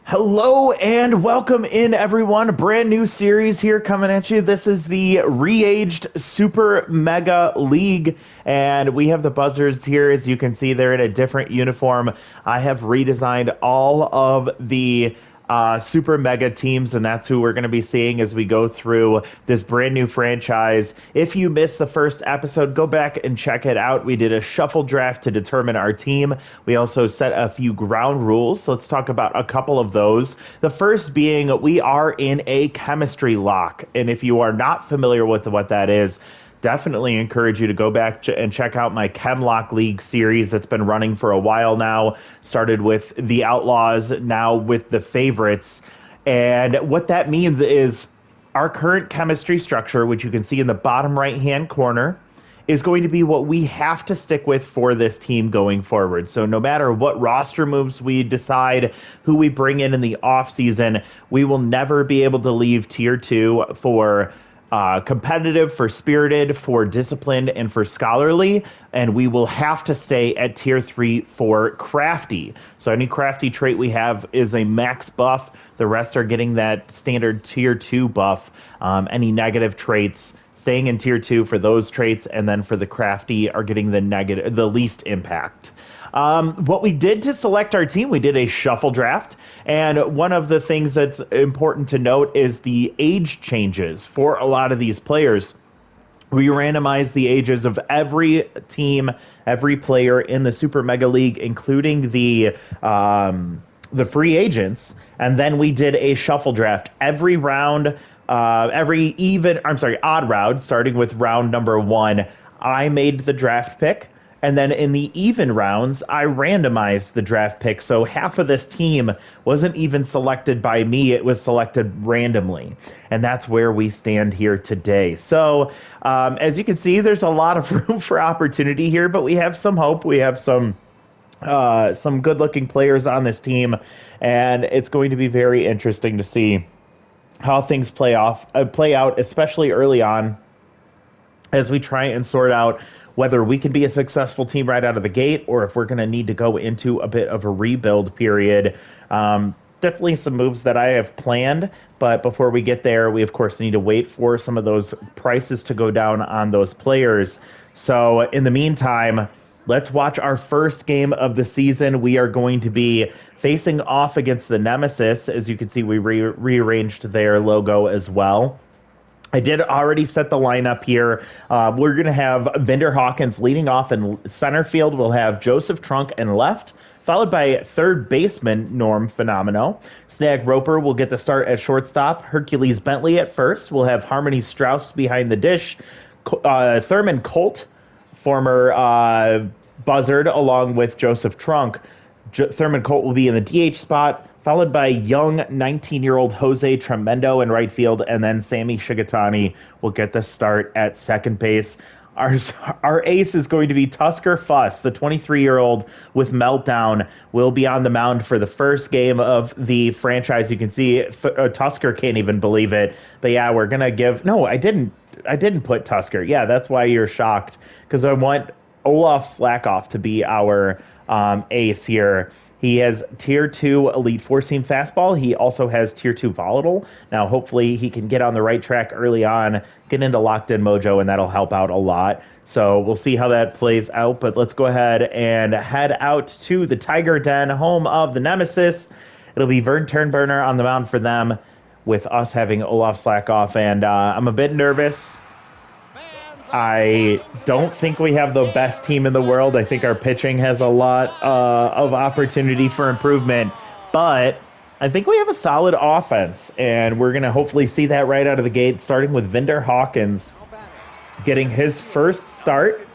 Hello and welcome in, everyone. A brand new series here coming at you. This is the re-aged Super Mega League, and we have the Buzzards here. As you can see, they're in a different uniform. I have redesigned all of the super mega teams, and that's who we're going to be seeing as we go through this brand new franchise. If you missed the first episode, go back and check it out. We did a shuffle draft to determine our team. We also set a few ground rules. So let's talk about a couple of those. The first being we are in a chemistry lock, and if you are not familiar with what that is, definitely encourage you to go back and check out my Chemlock League series that's been running for a while now. Started with the Outlaws, now with the Favorites. And what that means is our current chemistry structure, which you can see in the bottom right-hand corner, is going to be what we have to stick with for this team going forward. So no matter what roster moves we decide, who we bring in the offseason, we will never be able to leave Tier 2 for competitive, for spirited, for disciplined, and for scholarly, and we will have to stay at Tier 3 for crafty. So any crafty trait we have is a max buff. The rest are getting that standard Tier 2 buff. Any negative traits staying in Tier 2 for those traits, and then for the crafty are getting the least impact. What we did to select our team, we did a shuffle draft. And one of the things that's important to note is the age changes for a lot of these players. We randomized the ages of every team, every player in the Super Mega League, including the free agents. And then we did a shuffle draft every round, odd round, starting with round number 1. I made the draft pick. And then in the even rounds, I randomized the draft pick. So half of this team wasn't even selected by me. It was selected randomly. And that's where we stand here today. So as you can see, there's a lot of room for opportunity here, but we have some hope. We have some good-looking players on this team. And it's going to be very interesting to see how things play out, especially early on, as we try and sort out whether we can be a successful team right out of the gate, or if we're going to need to go into a bit of a rebuild period. Definitely some moves that I have planned, but before we get there, we of course need to wait for some of those prices to go down on those players. So in the meantime, let's watch our first game of the season. We are going to be facing off against the Nemesis. As you can see, we rearranged their logo as well. I did already set the lineup here. We're going to have Vinder Hawkins leading off in center field. We'll have Joseph Trunk in left, followed by third baseman Norm Fenomeno. Snag Roper will get the start at shortstop. Hercules Bentley at first. We'll have Harmony Strauss behind the dish. Thurman Colt, former Buzzard, along with Joseph Trunk. Thurman Colt will be in the DH spot, followed by young 19-year-old Jose Tremendo in right field, and then Sammy Shigatani will get the start at second base. Our ace is going to be Tusker Fuss, the 23-year-old with Meltdown, will be on the mound for the first game of the franchise. You can see Tusker can't even believe it. But yeah, we're going to give... No, I didn't put Tusker. Yeah, that's why you're shocked, because I want Olaf Slackoff to be our ace here. He has Tier 2 Elite Four-Seam Fastball. He also has Tier 2 Volatile. Now, hopefully, he can get on the right track early on, get into locked-in mojo, and that'll help out a lot. So we'll see how that plays out, but let's go ahead and head out to the Tiger Den, home of the Nemesis. It'll be Vern Turnburner on the mound for them, with us having Olaf Slackoff, and I'm a bit nervous. I don't think we have the best team in the world. I think our pitching has a lot of opportunity for improvement, but I think we have a solid offense, and we're going to hopefully see that right out of the gate, starting with Vinder Hawkins getting his first start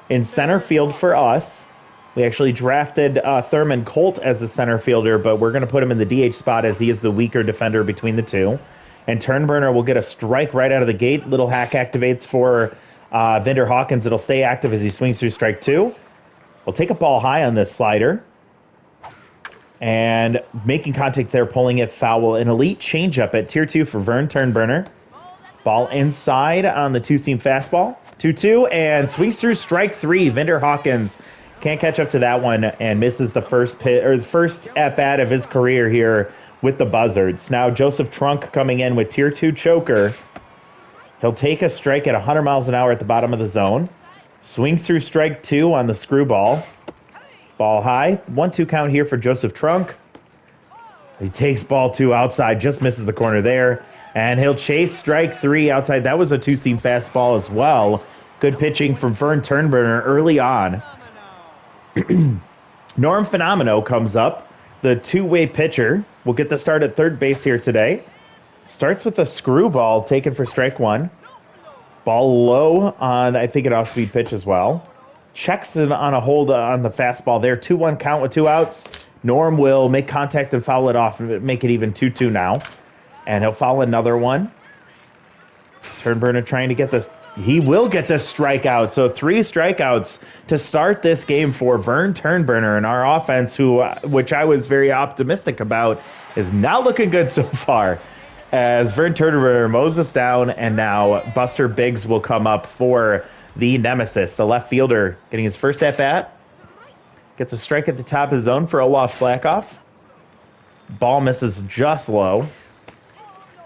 in center field for us. We actually drafted Thurman Colt as a center fielder, but we're going to put him in the DH spot as he is the weaker defender between the two. And Turnburner will get a strike right out of the gate. Little hack activates for Vinder Hawkins. It'll stay active as he swings through strike 2. We'll take a ball high on this slider. And making contact there, pulling it foul. An elite changeup at Tier 2 for Vern Turnburner. Ball inside on the two-seam fastball. 2-2, and swings through strike 3. Vinder Hawkins Can't catch up to that one and misses the first pit or the first at bat of his career here with the Buzzards. Now Joseph Trunk coming in with tier 2 choker. He'll take a strike at 100 miles an hour at the bottom of the zone. Swings through strike 2 on the screwball. Ball high. 1-2 count here for Joseph Trunk. He takes ball 2 outside, just misses the corner there. And he'll chase strike 3 outside. That was a 2-seam fastball as well. Good pitching from Vern Turnburner early on. Norm Phenomeno comes up. The two-way pitcher will get the start at third base here today. Starts with a screwball taken for strike 1. Ball low on, I think, an off-speed pitch as well. Checks in on a hold on the fastball there. 2-1 count with 2 outs. Norm will make contact and foul it off and make it even 2-2 now. And he'll foul another one. Turnburner trying to get this. He will get this strikeout. So 3 strikeouts to start this game for Vern Turnburner. And our offense, which I was very optimistic about, is not looking good so far. As Vern Turnburner mows us down, and now Buster Biggs will come up for the nemesis. The left fielder getting his first at-bat. Gets a strike at the top of the zone for Olaf Slackoff. Ball misses just low.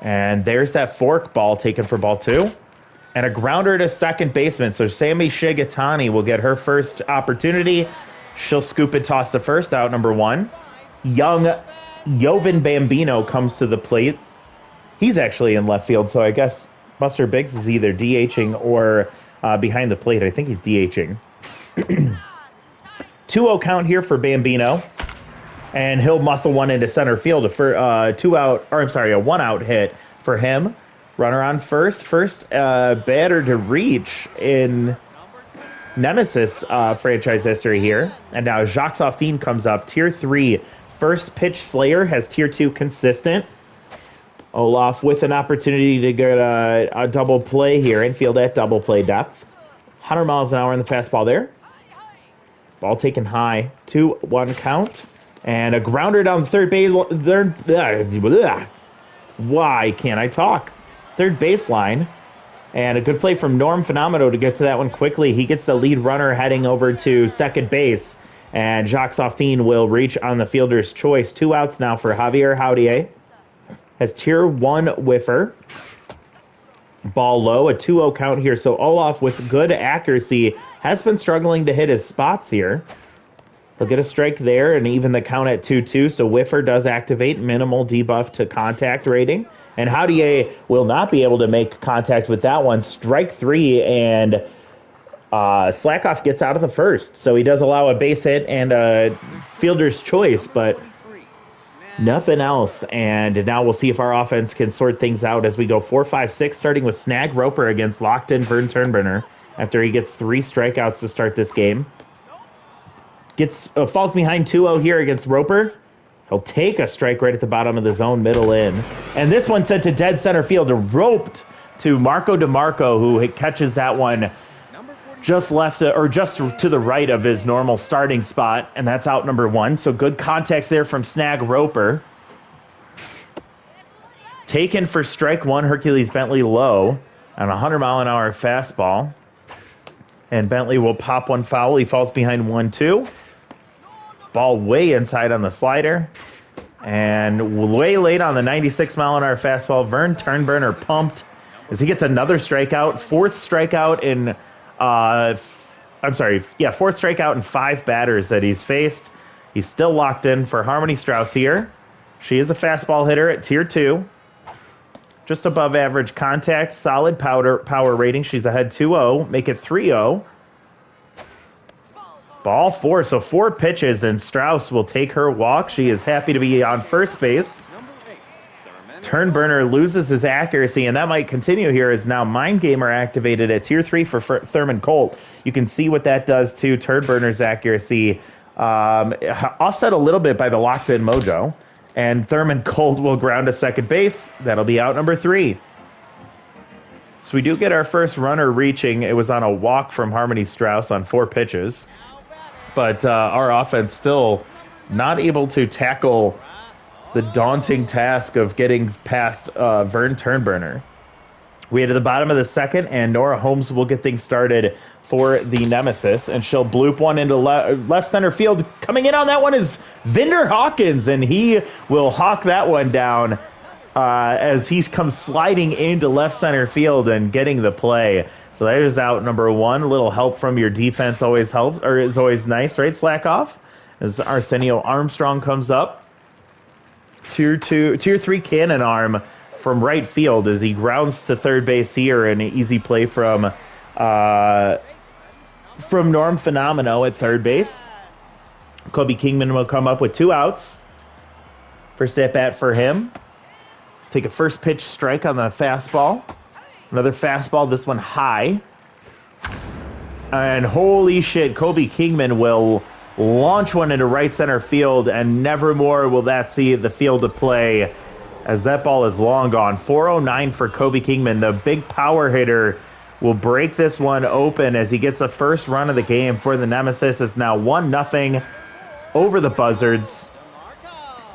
And there's that fork ball taken for ball 2. And a grounder to second baseman. So Sammy Shigatani will get her first opportunity. She'll scoop and toss to first, out number 1. Young Jovan Bambino comes to the plate. He's actually in left field, so I guess Buster Biggs is either DHing or behind the plate. I think he's DHing. 2-0 count here for Bambino. And he'll muscle one into center field for a 1-out hit for him. Runner on first. First batter to reach in Nemesis franchise history here. And now Jacques Softin comes up. Tier 3 first pitch slayer, has tier 2 consistent. Olaf with an opportunity to get a double play here. Infield at double play depth. 100 miles an hour in the fastball there. Ball taken high. 2-1 count. And a grounder down third base. Why can't I talk? Third baseline. And a good play from Norm Phenomeno to get to that one quickly. He gets the lead runner heading over to second base. And Jacques Softin will reach on the fielder's choice. 2 outs now for Javier Haudier. Has tier 1 whiffer. Ball low, a 2-0 count here. So Olaf with good accuracy has been struggling to hit his spots here. He'll get a strike there and even the count at 2-2. So whiffer does activate, minimal debuff to contact rating. And Haudier will not be able to make contact with that one. Strike 3, and Slackoff gets out of the first. So he does allow a base hit and a fielder's choice, but nothing else. And now we'll see if our offense can sort things out as we go 4-5-6, starting with Snag Roper against locked-in Vern Turnburner after he gets 3 strikeouts to start this game. Falls behind 2-0 here against Roper. He'll take a strike right at the bottom of the zone, middle in. And this one sent to dead center field, roped to Marco DeMarco, who catches that one just left or just to the right of his normal starting spot, and that's out number 1. So good contact there from Snag Roper. Taken for strike 1, Hercules Bentley low on a 100-mile-an-hour fastball. And Bentley will pop one foul. He falls behind 1-2. Ball way inside on the slider. And way late on the 96-mile-an-hour fastball. Vern Turnburner pumped as he gets another strikeout. Fourth strikeout in 5 batters that he's faced. He's still locked in for Harmony Strauss here. She is a fastball hitter at tier 2. Just above average contact, solid power rating. She's ahead 2-0, make it 3-0. Ball 4, so 4 pitches, and Strauss will take her walk. She is happy to be on first base. Turnburner loses his accuracy, and that might continue here as now Mind Gamer activated at tier 3 for Thurman Colt. You can see what that does to Turnburner's accuracy, offset a little bit by the locked-in mojo. And Thurman Colt will ground to second base. That'll be out number 3. So we do get our first runner reaching. It was on a walk from Harmony Strauss on 4 pitches. But our offense still not able to tackle the daunting task of getting past Vern Turnburner. We head to the bottom of the second, and Nora Holmes will get things started for the Nemesis, and she'll bloop one into left center field. Coming in on that one is Vinder Hawkins, and he will hawk that one down as he comes sliding into left center field and getting the play. So there's out number one. A little help from your defense always helps, or is always nice, right? Slack off as Arsenio Armstrong comes up. Tier 3 cannon arm from right field as he grounds to third base here. An easy play from Norm Phenomeno at third base. Kobe Kingman will come up with 2 outs. First at bat for him. Take a first pitch strike on the fastball. Another fastball, this one high. And holy shit, Kobe Kingman will launch one into right center field, and never more will that see the field of play as that ball is long gone. 409 for Kobe Kingman. The big power hitter will break this one open as he gets the first run of the game for the Nemesis. It's now 1-0 over the Buzzards.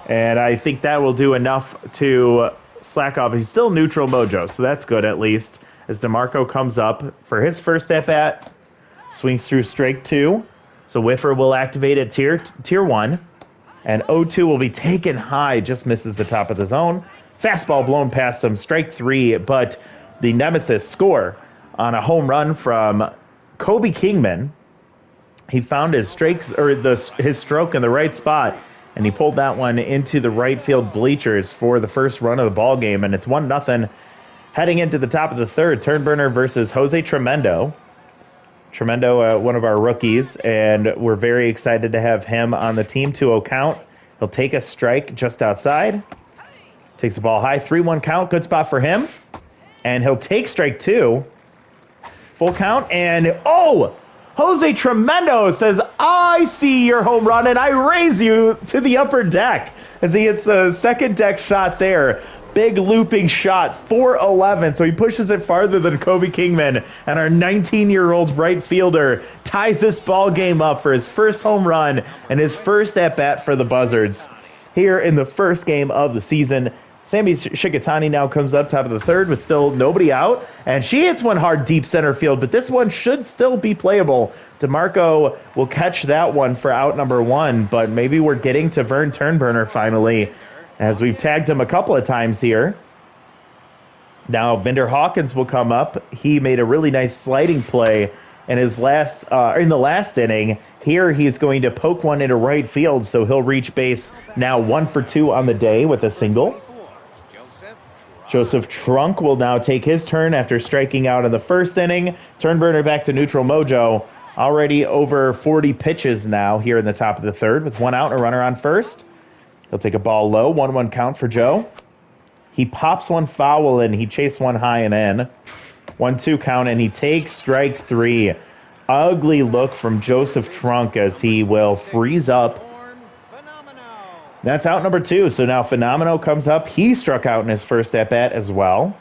And I think that will do enough to slack off. He's still neutral mojo, so that's good at least. As DeMarco comes up for his first at-bat, swings through strike 2. So Whiffer will activate at tier 1. And 0-2 will be taken high, just misses the top of the zone. Fastball blown past him, strike 3, but the Nemesis score on a home run from Kobe Kingman. He found his strikes, or his stroke in the right spot, and he pulled that one into the right field bleachers for the first run of the ball game, and it's 1-0 heading into the top of the third. Turnburner versus Jose Tremendo. Tremendo, one of our rookies, and we're very excited to have him on the team. 2-0 count. He'll take a strike just outside. Takes the ball high. 3-1 count. Good spot for him. And he'll take strike 2. Full count. And, oh! Jose Tremendo says, I see your home run, and I raise you to the upper deck. As he hits a second deck shot there. Big looping shot, 411. So he pushes it farther than Kobe Kingman. And our 19-year-old right fielder ties this ball game up for his first home run and his first at-bat for the Buzzards here in the first game of the season. Sammy Shikatani now comes up top of the third with still nobody out. And she hits one hard deep center field, but this one should still be playable. DeMarco will catch that one for out number 1, but maybe we're getting to Vern Turnburner finally, as we've tagged him a couple of times here. Now Vinder Hawkins will come up. He made a really nice sliding play in his in the last inning. Here he's going to poke one into right field, so he'll reach base now 1 for 2 on the day with a single. Joseph Trunk will now take his turn after striking out in the first inning. Turnburner back to neutral mojo. Already over 40 pitches now here in the top of the third with 1 out and a runner on first. He'll take a ball low, 1-1 count for Joe. He pops one foul and he chased one high and in. 1-2 count, and he takes strike 3. Ugly look from Joseph Trunk as he will freeze up. That's out number 2. So now Phenomeno comes up. He struck out in his first at-bat as well.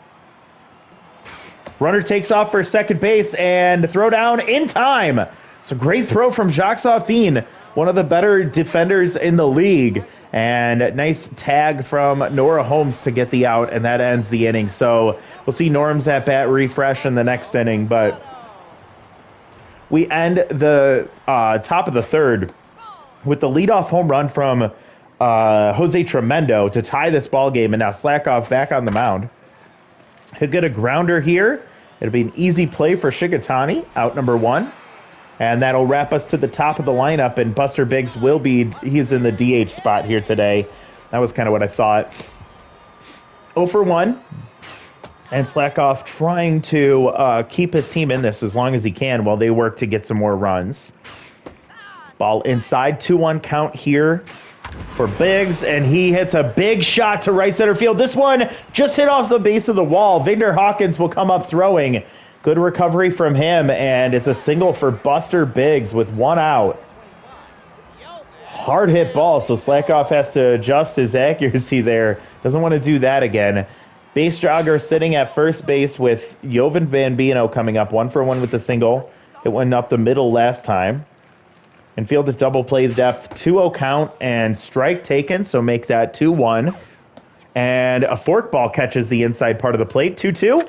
Runner takes off for second base and throw down in time. So great throw from Jacques Softin, one of the better defenders in the league. And nice tag from Nora Holmes to get the out, and that ends the inning. So we'll see Norm's at-bat refresh in the next inning, but we end the top of the third with the leadoff home run from Jose Tremendo to tie this ball game, and now Slackoff back on the mound. He'll get a grounder here. It'll be an easy play for Shikatani, out number 1. And that'll wrap us to the top of the lineup, and Buster Biggs he's in the DH spot here today. That was kind of what I thought. 0 for 1. And Slackoff trying to keep his team in this as long as he can while they work to get some more runs. Ball inside, 2-1 count here for Biggs, and he hits a big shot to right center field. This one just hit off the base of the wall. Vinder Hawkins will come up throwing. Good recovery from him, and it's a single for Buster Biggs with 1 out. Hard hit ball, so Slackoff has to adjust his accuracy there. Doesn't want to do that again. Base jogger sitting at first base with Jovan Bambino coming up 1 for 1 with the single. It went up the middle last time. Infield at double play depth, 2-0 count and strike taken, so make that 2-1. And a forkball catches the inside part of the plate, 2-2.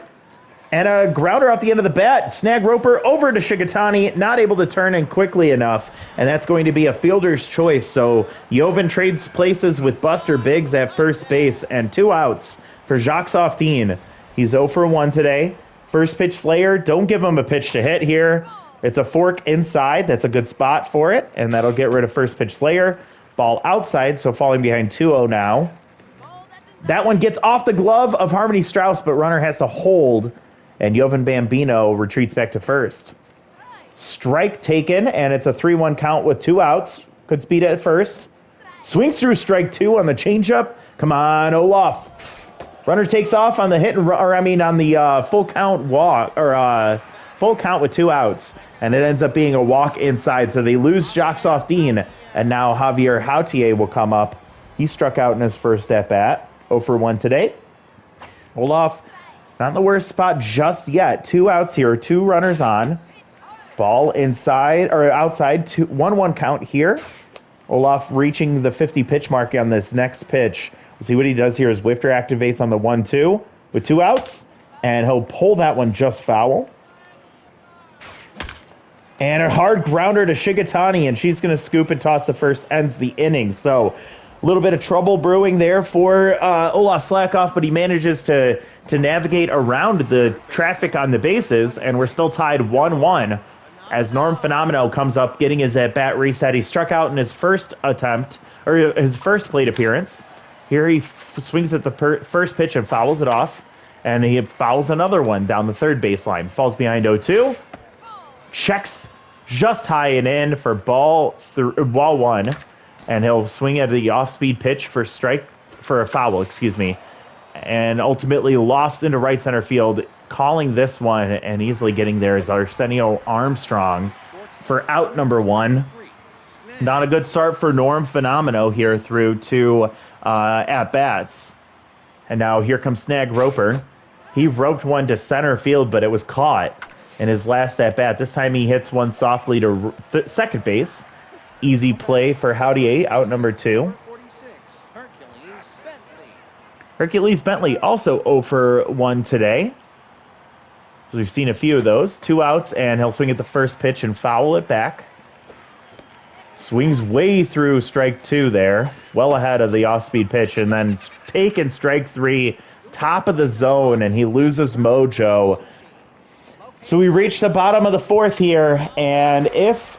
And a grounder off the end of the bat. Snag Roper over to Shigatani, not able to turn in quickly enough, and that's going to be a fielder's choice. So Jovan trades places with Buster Biggs at first base, and 2 outs for Jacques Softin. He's 0 for 1 today. First pitch Slayer, don't give him a pitch to hit here. It's a fork inside, that's a good spot for it, and that'll get rid of first pitch Slayer. Ball outside, so falling behind 2-0 now. That one gets off the glove of Harmony Strauss, but runner has to hold, and Jovan Bambino retreats back to first. Strike taken, and it's a 3-1 count with 2 outs. Good speed at first. Swings through strike 2 on the changeup. Come on, Olaf. Runner takes off on the hit and on the full count walk or full count with 2 outs, and it ends up being a walk inside. So they lose Jacques Softin, and now Javier Hautier will come up. He struck out in his first at bat. 0 for 1 today. Olaf, not in the worst spot just yet. 2 outs here, 2 runners on. Ball inside or outside. 1-1 count here. Olaf reaching the 50 pitch mark on this next pitch. We'll see what he does here as Wifter activates on the 1-2 with 2 outs, and he'll pull that one just foul. And a hard grounder to Shigatani, and she's going to scoop and toss the first, ends the inning. So a little bit of trouble brewing there for Olaf Slackoff, but he manages to navigate around the traffic on the bases, and we're still tied 1-1 as Norm Fenomeno comes up getting his at-bat reset. He struck out in his first attempt, or his first plate appearance. Here he swings at the first pitch and fouls it off, and he fouls another one down the third baseline. Falls behind 0-2, checks just high and in for ball 1, and he'll swing at the off-speed pitch for a foul, and ultimately lofts into right center field, calling this one and easily getting there is Arsenio Armstrong for out number 1. Not a good start for Norm Fenomeno here through 2 at-bats. And now here comes Snag Roper. He roped one to center field, but it was caught in his last at-bat. This time he hits one softly to second base. Easy play for Hautier, out number 2. Hercules Bentley also 0 for 1 today. So we've seen a few of those. 2 outs, and he'll swing at the first pitch and foul it back. Swings way through strike 2 there, well ahead of the off-speed pitch, and then taken strike 3, top of the zone, and he loses mojo. So we reach the bottom of the 4th here, and if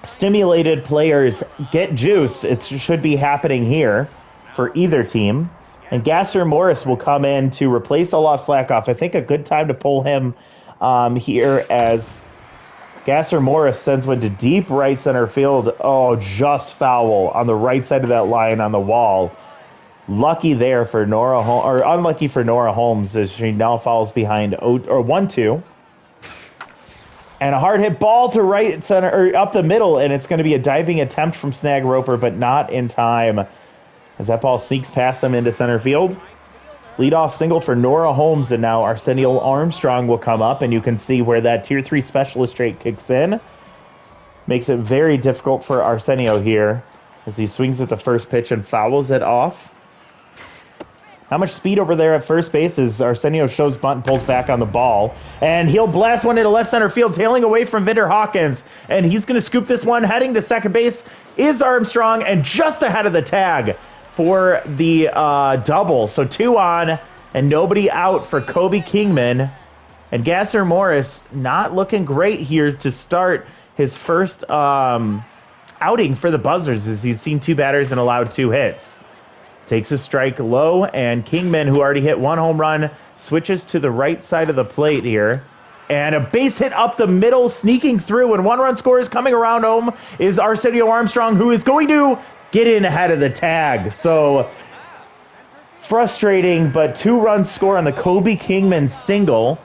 stimulated players get juiced, it should be happening here for either team. And Gasser Morris will come in to replace Olaf Slackoff. I think a good time to pull him here as Gasser Morris sends one to deep right center field. Oh, just foul on the right side of that line on the wall. Lucky there for Nora Holmes, or unlucky for Nora Holmes as she now falls behind 1-2. And a hard hit ball to right center, or up the middle, and it's going to be a diving attempt from Snag Roper, but not in time as that ball sneaks past them into center field. Leadoff single for Nora Holmes, and now Arsenio Armstrong will come up, and you can see where that Tier 3 specialist trait kicks in. Makes it very difficult for Arsenio here as he swings at the first pitch and fouls it off. How much speed over there at first base as Arsenio shows bunt and pulls back on the ball. And he'll blast one into left center field, tailing away from Vinder Hawkins. And he's going to scoop this one. Heading to second base is Armstrong, and just ahead of the tag for the double. So 2 on and nobody out for Kobe Kingman. And Gasser Morris not looking great here to start his first outing for the Buzzards, as he's seen 2 batters and allowed 2 hits. Takes a strike low, and Kingman, who already hit 1 home run, switches to the right side of the plate here. And a base hit up the middle, sneaking through, and 1-run scores coming around home is Arsenio Armstrong, who is going to get in ahead of the tag. So frustrating, but 2-run score on the Kobe Kingman single.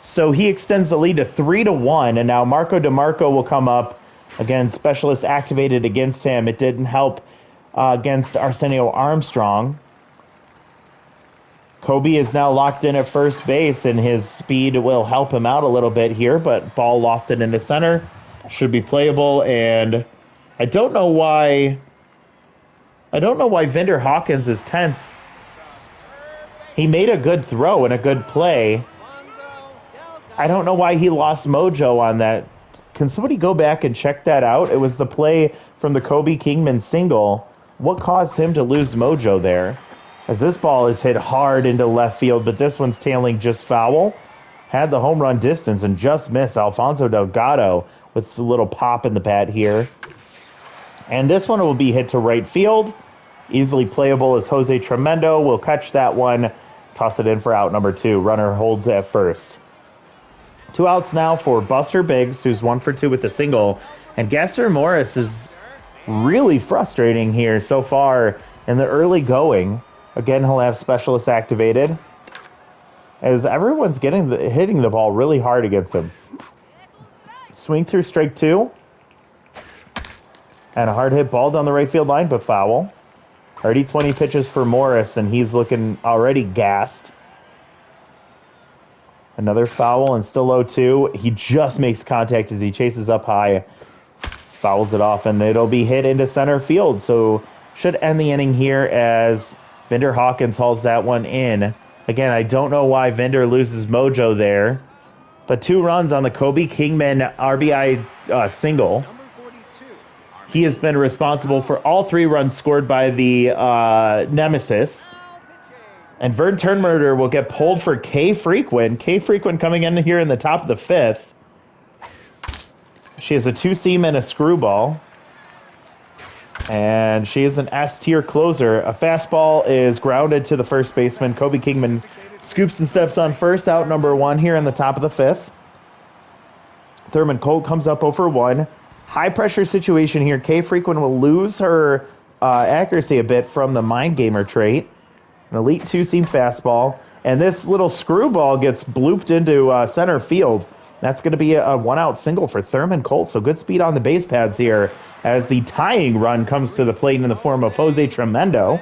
So he extends the lead to 3-1, and now Marco DeMarco will come up. Again, specialist activated against him. It didn't help against Arsenio Armstrong. Kobe is now locked in at first base, and his speed will help him out a little bit here, but ball lofted into center. Should be playable, and I don't know why Vinder Hawkins is tense. He made a good throw and a good play. I don't know why he lost mojo on that. Can somebody go back and check that out? It was the play from the Kobe Kingman single. What caused him to lose mojo there? As this ball is hit hard into left field, but this one's tailing just foul. Had the home run distance and just missed. Alfonso Delgado with a little pop in the bat here. And this one will be hit to right field. Easily playable as Jose Tremendo will catch that one. Toss it in for out number 2. Runner holds at first. 2 outs now for Buster Biggs, who's 1 for 2 with a single. And Gasser Morris is really frustrating here so far in the early going. Again, he'll have specialists activated, as everyone's hitting the ball really hard against him. Swing through strike 2. And a hard hit ball down the right field line, but foul. Already 20 pitches for Morris, and he's looking already gassed. Another foul and still 0-2. He just makes contact as he chases up high. Fouls it off, and it'll be hit into center field. So should end the inning here as Vinder Hawkins hauls that one in. Again, I don't know why Vinder loses mojo there. But 2 runs on the Kobe Kingman RBI single. He has been responsible for all 3 runs scored by the Nemesis. And Vern Turnmurder will get pulled for K Frequent. K Frequent coming in here in the top of the 5th. She has a 2-seam and a screwball. And she is an S-tier closer. A fastball is grounded to the first baseman. Kobe Kingman scoops and steps on first, out number 1 here in the top of the 5th. Thurman Colt comes up 0-for-1. High pressure situation here. K Frequent will lose her accuracy a bit from the Mind Gamer trait. An elite 2-seam fastball. And this little screwball gets blooped into center field. That's going to be a 1-out single for Thurman Colt. So good speed on the base pads here as the tying run comes to the plate in the form of Jose Tremendo.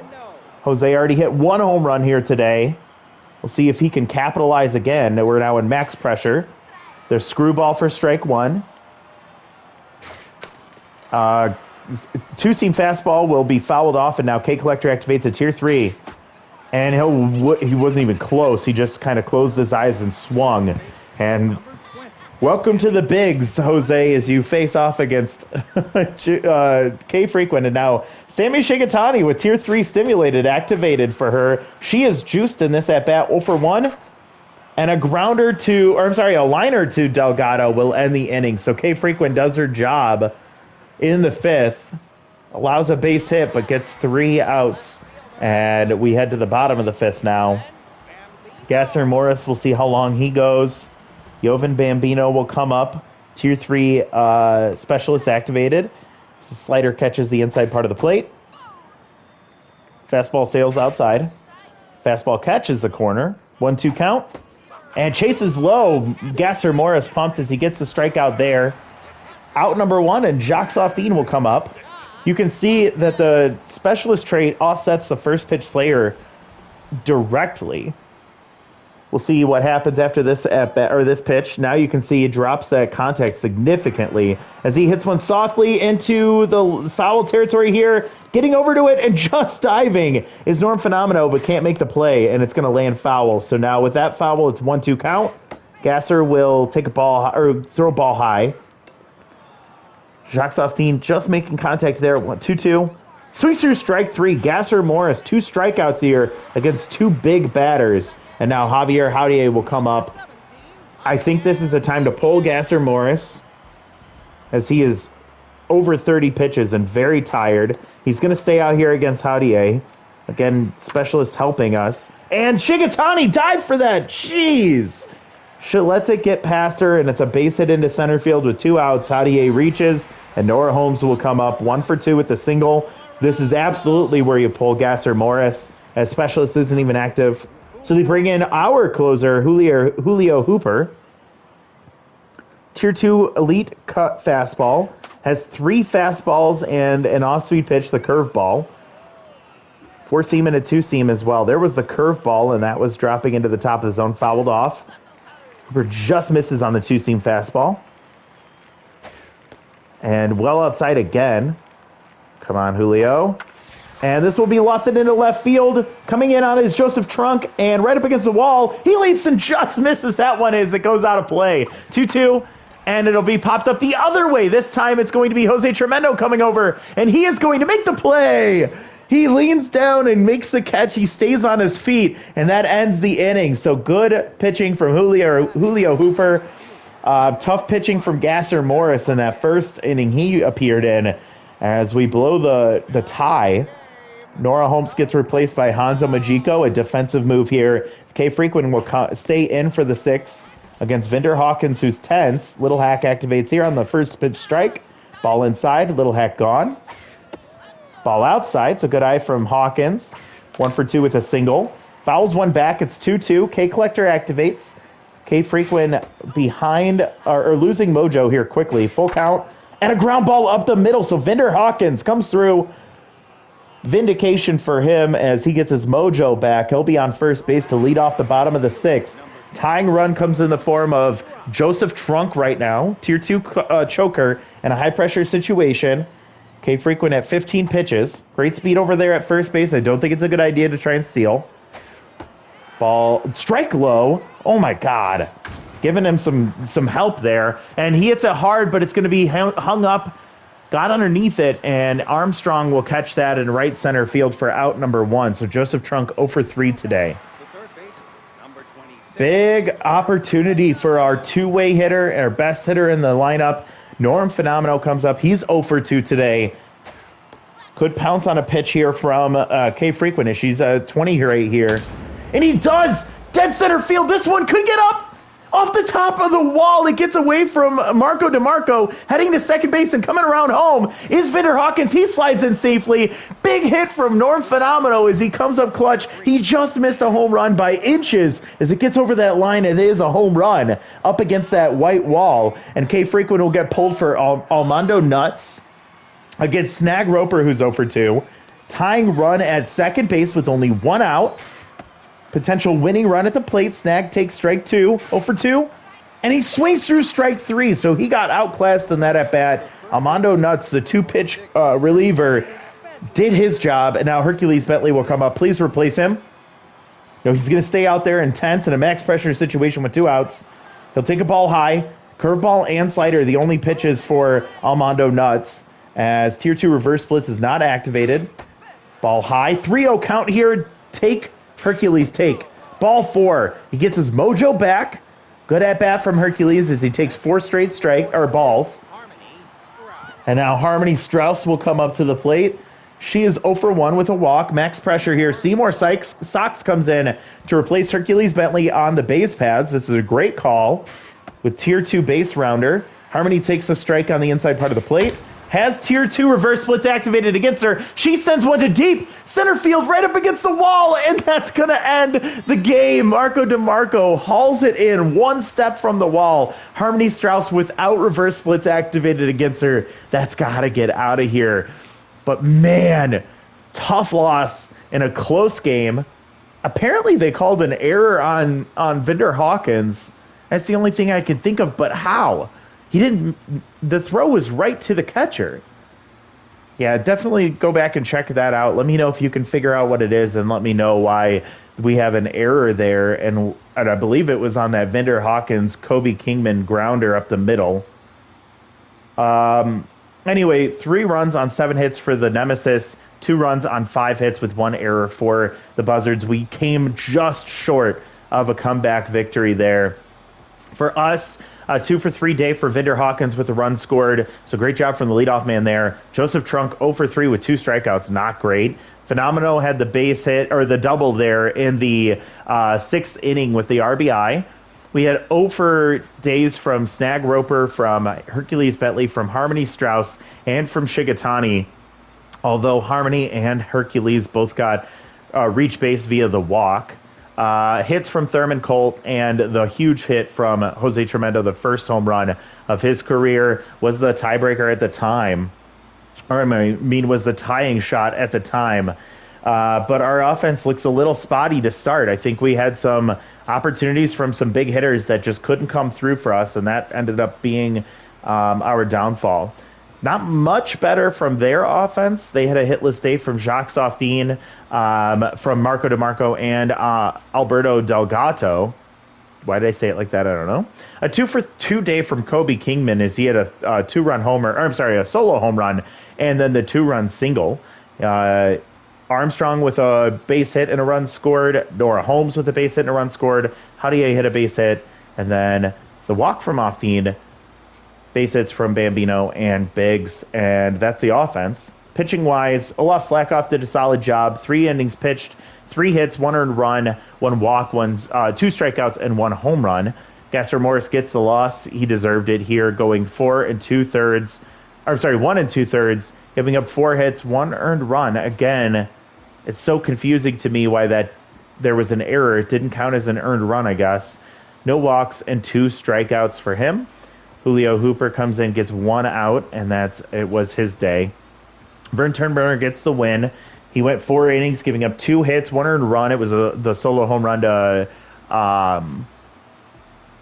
Jose already hit 1 home run here today. We'll see if he can capitalize again. We're now in max pressure. There's screwball for strike 1. 2-seam fastball will be fouled off, and now K Collector activates a tier 3. And he wasn't even close. He just kind of closed his eyes and swung. And welcome to the bigs, Jose, as you face off against K Frequent. And now Sammy Shigatani with tier 3 stimulated activated for her. She is juiced in this at bat, 0-for-1. And a liner to Delgado will end the inning. So K Frequent does her job in the 5th, allows a base hit, but gets 3 outs. And we head to the bottom of the 5th now. Gasser Morris, we'll see how long he goes. Jovan Bambino will come up. Tier 3 specialist activated. The slider catches the inside part of the plate. Fastball sails outside. Fastball catches the corner. 1-2 count. And chases low. Gasser Morris pumped as he gets the strikeout there. Out number 1, and Jacques Softin will come up. You can see that the specialist trait offsets the first pitch slayer directly. We'll see what happens after this this pitch. Now you can see he drops that contact significantly as he hits one softly into the foul territory here. Getting over to it and just diving is Norm Fenomeno, but can't make the play, and it's going to land foul. So now with that foul, it's 1-2 count. Gasser will take a ball or throw a ball high. Jacques Softin just making contact there. 1-2-2. Swings through strike 3. Gasser Morris, 2 strikeouts here against 2 big batters. And now Javier Jautier will come up. I think this is the time to pull Gasser Morris, as he is over 30 pitches and very tired. He's going to stay out here against Jautier. Again, specialist helping us. And Shigatani dived for that. Jeez. She lets it get past her, and it's a base hit into center field with 2 outs. Jautier reaches, and Nora Holmes will come up 1-for-2 with the single. This is absolutely where you pull Gasser Morris, as specialist isn't even active. So they bring in our closer, Julio Hooper. Tier 2 elite cut fastball. Has 3 fastballs and an off-speed pitch, the curveball. 4-seam and a 2-seam as well. There was the curveball, and that was dropping into the top of the zone, fouled off. Hooper just misses on the 2-seam fastball. And well outside again. Come on, Julio. And this will be lofted into left field. Coming in on is Joseph Trunk, and right up against the wall, he leaps and just misses that one as it goes out of play. 2-2, and it'll be popped up the other way. This time it's going to be Jose Tremendo coming over, and he is going to make the play. He leans down and makes the catch. He stays on his feet, and that ends the inning. So good pitching from Julio Hooper. Tough pitching from Gasser Morris in that first inning he appeared in. As we blow the tie, Nora Holmes gets replaced by Hanzo Majiko, a defensive move here. K Frequent will stay in for the sixth against Vinder Hawkins, who's tense. Little Hack activates here on the first pitch strike. Ball inside, Little Hack gone. Ball outside, so good eye from Hawkins. 1 for 2 with a single. Fouls one back, it's 2-2. K Collector activates. K Frequent behind, or losing mojo here quickly. Full count, and a ground ball up the middle, so Vinder Hawkins comes through. Vindication for him as he gets his mojo back. He'll be on first base to lead off the bottom of the sixth. Tying run comes in the form of Joseph Trunk right now, tier 2 choker in a high-pressure situation. K Frequent at 15 pitches. Great speed over there at first base. I don't think it's a good idea to try and steal. Ball, strike low. Oh my God. Giving him some help there. And he hits it hard, but it's going to be hung up. Got underneath it, and Armstrong will catch that in right center field for out number 1. So Joseph Trunk 0 for 3 today. Big opportunity for our two-way hitter, our best hitter in the lineup. Norm Phenomenal comes up. He's 0 for 2 today. Could pounce on a pitch here from K Frequent. She's 20 right here. And he does! Dead center field. This one could get up! Off the top of the wall, it gets away from Marco DeMarco, heading to second base and coming around home is Vinder Hawkins. He slides in safely. Big hit from Norm Phenomenal as he comes up clutch. He just missed a home run by inches. As it gets over that line, it is a home run up against that white wall. And K Frequent will get pulled for Armando Nuts against Snag Roper, who's 0 for 2. Tying run at second base with only 1 out. Potential winning run at the plate. Snag takes strike 2, 0 for 2. And he swings through strike 3, so he got outclassed in that at-bat. Armando Nuts, the 2-pitch reliever, did his job, and now Hercules Bentley will come up. Please replace him. No, he's going to stay out there intense in a max pressure situation with 2 outs. He'll take a ball high. Curveball and slider, the only pitches for Armando Nuts, as Tier 2 reverse splits is not activated. Ball high. 3-0 count here. Hercules take. Ball 4. He gets his mojo back. Good at bat from Hercules as he takes 4 straight balls. And now Harmony Strauss will come up to the plate. She is 0 for 1 with a walk. Max pressure here. Seymour Sox comes in to replace Hercules Bentley on the base paths. This is a great call with Tier 2 base rounder. Harmony takes a strike on the inside part of the plate. Has Tier 2 reverse splits activated against her. She sends one to deep center field right up against the wall, and that's going to end the game. Marco DeMarco hauls it in 1 step from the wall. Harmony Strauss without reverse splits activated against her. That's got to get out of here. But man, tough loss in a close game. Apparently they called an error on Vinder Hawkins. That's the only thing I can think of, but how? The throw was right to the catcher. Yeah, definitely go back and check that out. Let me know if you can figure out what it is, and let me know why we have an error there. And I believe it was on that Vinder Hawkins, Kobe Kingman grounder up the middle. Anyway, 3 runs on 7 hits for the Nemesis, 2 runs on 5 hits with 1 error for the Buzzards. We came just short of a comeback victory there. For us, 2 for 3 day for Vinder Hawkins with a run scored. So great job from the leadoff man there. Joseph Trunk 0 for 3 with 2 strikeouts. Not great. Phenomenal had the base hit, or the double there in the 6th inning with the RBI. We had 0 for days from Snag Roper, from Hercules Bentley, from Harmony Strauss, and from Shigatani. Although Harmony and Hercules both got reach base via the walk. Hits from Thurman Colt, and the huge hit from Jose Tremendo, the first home run of his career, was the tiebreaker at the time. Or I mean, was the tying shot at the time. But our offense looks a little spotty to start. I think we had some opportunities from some big hitters that just couldn't come through for us, and that ended up being our downfall. Not much better from their offense. They had a hitless day from Jacques Softin, from Marco DeMarco, and Alberto Delgato. Why did I say it like that? I don't know. A 2-for-2 day from Kobe Kingman as he had a two-run homer, or I'm sorry, a solo home run, and then the two-run single. Armstrong with a base hit and a run scored. Nora Holmes with a base hit and a run scored. Hadier hit a base hit, and then the walk from Ofteen. Base hits from Bambino and Biggs, and that's the offense. Pitching-wise, Olaf Slackoff did a solid job. 3 innings pitched, 3 hits, 1 earned run, 1 walk, 2 strikeouts, and 1 home run. Gasser Morris gets the loss. He deserved it here, going 4 2/3. I'm sorry, 1 2/3, giving up 4 hits, 1 earned run. Again, it's so confusing to me why there was an error. It didn't count as an earned run, I guess. No walks and 2 strikeouts for him. Julio Hooper comes in, gets 1 out, and it was his day. Vern Turnberger gets the win. He went 4 innings, giving up 2 hits, 1 earned run. It was the solo home run to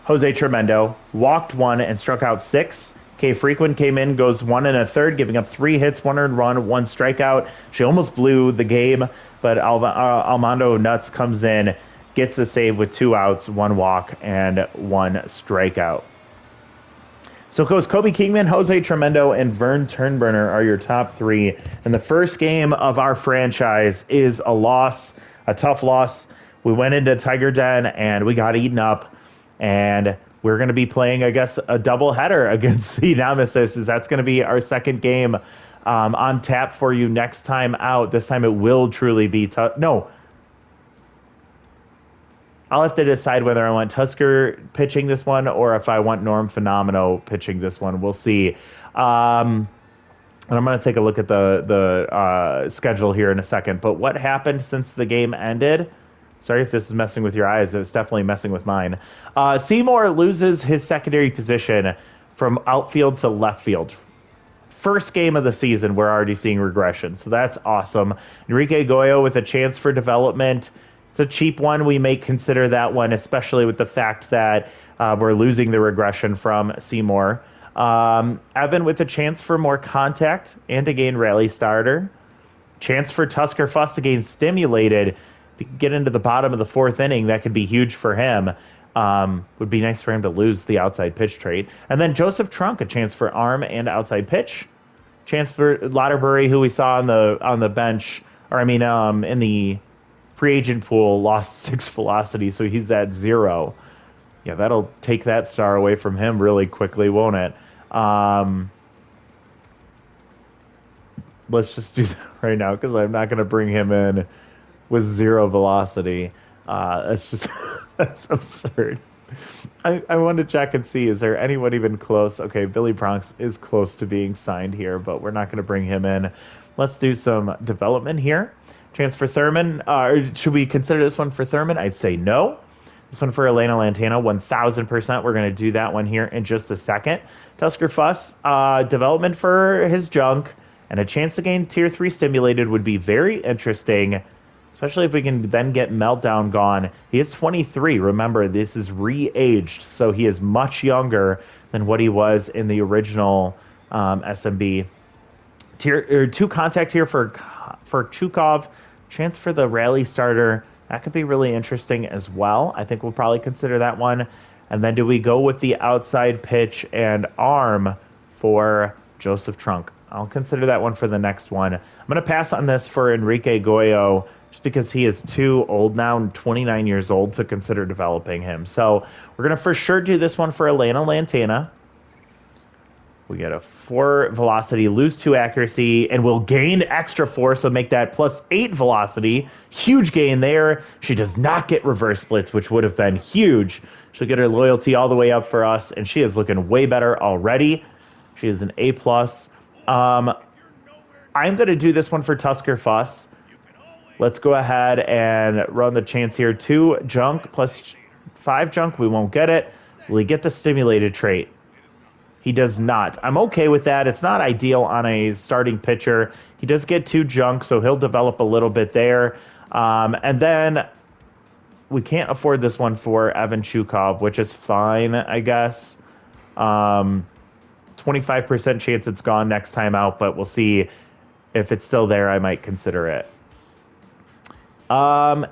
Jose Tremendo. Walked 1 and struck out 6. Kay Frequin came in, goes 1 1/3, giving up 3 hits, 1 earned run, 1 strikeout. She almost blew the game, but Almondo Nuts comes in, gets the save with 2 outs, 1 walk, and 1 strikeout. So it goes Kobe Kingman, Jose Tremendo, and Vern Turnberger are your top 3. And the first game of our franchise is a loss, a tough loss. We went into Tiger Den and we got eaten up. And we're going to be playing, I guess, a doubleheader against the Nemesis. That's going to be our second game on tap for you next time out. This time it will truly be tough. No. I'll have to decide whether I want Tusker pitching this one or if I want Norm Fenomeno pitching this one. We'll see. And I'm going to take a look at the schedule here in a second. But what happened since the game ended? Sorry if this is messing with your eyes. It's definitely messing with mine. Seymour loses his secondary position from outfield to left field. First game of the season, we're already seeing regression. So that's awesome. Enrique Goyo with a chance for development. It's a cheap one. We may consider that one, especially with the fact that we're losing the regression from Seymour. Evan with a chance for more contact and to gain rally starter. Chance for Tusker Fuss to gain stimulated. If he can get into the bottom of the 4th inning, that could be huge for him. Would be nice for him to lose the outside pitch trait. And then Joseph Trunk, a chance for arm and outside pitch. Chance for Lauterbury, who we saw on the bench, in the free agent pool, lost 6 velocity, so he's at 0. Yeah, that'll take that star away from him really quickly, won't it? Let's just do that right now because I'm not going to bring him in with 0 velocity. That's just that's absurd. I want to check and see, is there anyone even close? Okay, Billy Bronx is close to being signed here, but we're not going to bring him in. Let's do some development here. Chance for Thurman. Should we consider this one for Thurman? I'd say no. This one for Elena Lantana, 1,000%. We're going to do that one here in just a second. Tusker Fuss, development for his junk, and a chance to gain Tier 3 stimulated would be very interesting, especially if we can then get Meltdown gone. He is 23. Remember, this is re-aged, so he is much younger than what he was in the original SMB. Tier 2 contact here for Chukov. Chance for the rally starter. That could be really interesting as well. I think we'll probably consider that one. And then do we go with the outside pitch and arm for Joseph Trunk? I'll consider that one for the next one. I'm going to pass on this for Enrique Goyo just because he is too old now, 29 years old, to consider developing him. So we're going to for sure do this one for Elena Lantana. We get a 4 velocity, lose 2 accuracy, and we'll gain extra 4, so make that plus 8 velocity. Huge gain there. She does not get reverse splits, which would have been huge. She'll get her loyalty all the way up for us, and she is looking way better already. She is an A+. I'm going to do this one for Tusker Fuss. Let's go ahead and run the chance here. 2 junk plus 5 junk. We won't get it. Will he get the stimulated trait? He does not. I'm okay with that. It's not ideal on a starting pitcher. He does get 2 junk, so he'll develop a little bit there. And then we can't afford this one for Evan Chukov, which is fine, I guess. 12 25% chance it's gone next time out, but we'll see if it's still there. I might consider it.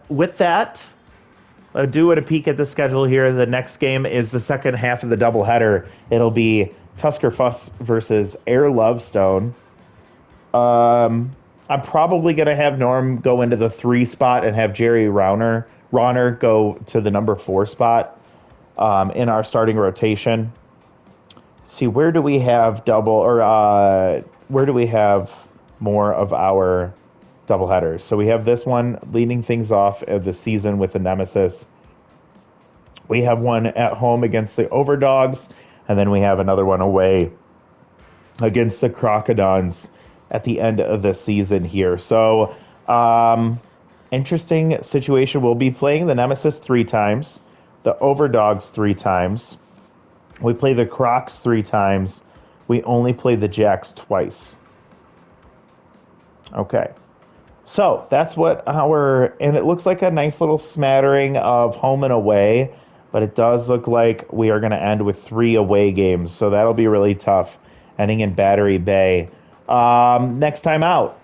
With that, doing a peek at the schedule here. The next game is the second half of the doubleheader. It'll be Tusker Fuss versus Air Lovestone. I'm probably going to have Norm go into the 3 spot and have Jerry Rauner go to the number 4 spot in our starting rotation. See, where do we have where do we have more of our doubleheaders? So we have this one leading things off of the season with the Nemesis. We have one at home against the Overdogs, and then we have another one away against the Crocodons at the end of the season here. So, interesting situation. We'll be playing the Nemesis 3 times, the Overdogs 3 times. We play the Crocs 3 times. We only play the Jacks twice. Okay. So that's what and it looks like a nice little smattering of home and away, but it does look like we are going to end with 3 away games. So that'll be really tough, ending in Battery Bay. Next time out,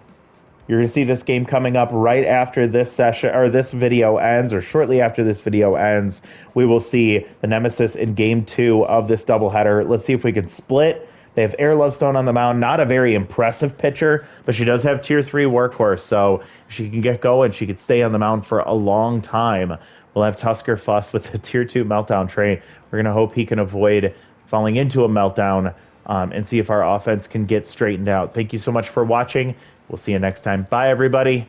you're going to see this game coming up right after this session, or this video ends, or shortly after this video ends. We will see the Nemesis in game 2 of this doubleheader. Let's see if we can split. They have Air Lovestone on the mound. Not a very impressive pitcher, but she does have Tier 3 workhorse, so if she can get going, she could stay on the mound for a long time. We'll have Tusker Fuss with the Tier 2 meltdown train. We're going to hope he can avoid falling into a meltdown and see if our offense can get straightened out. Thank you so much for watching. We'll see you next time. Bye, everybody.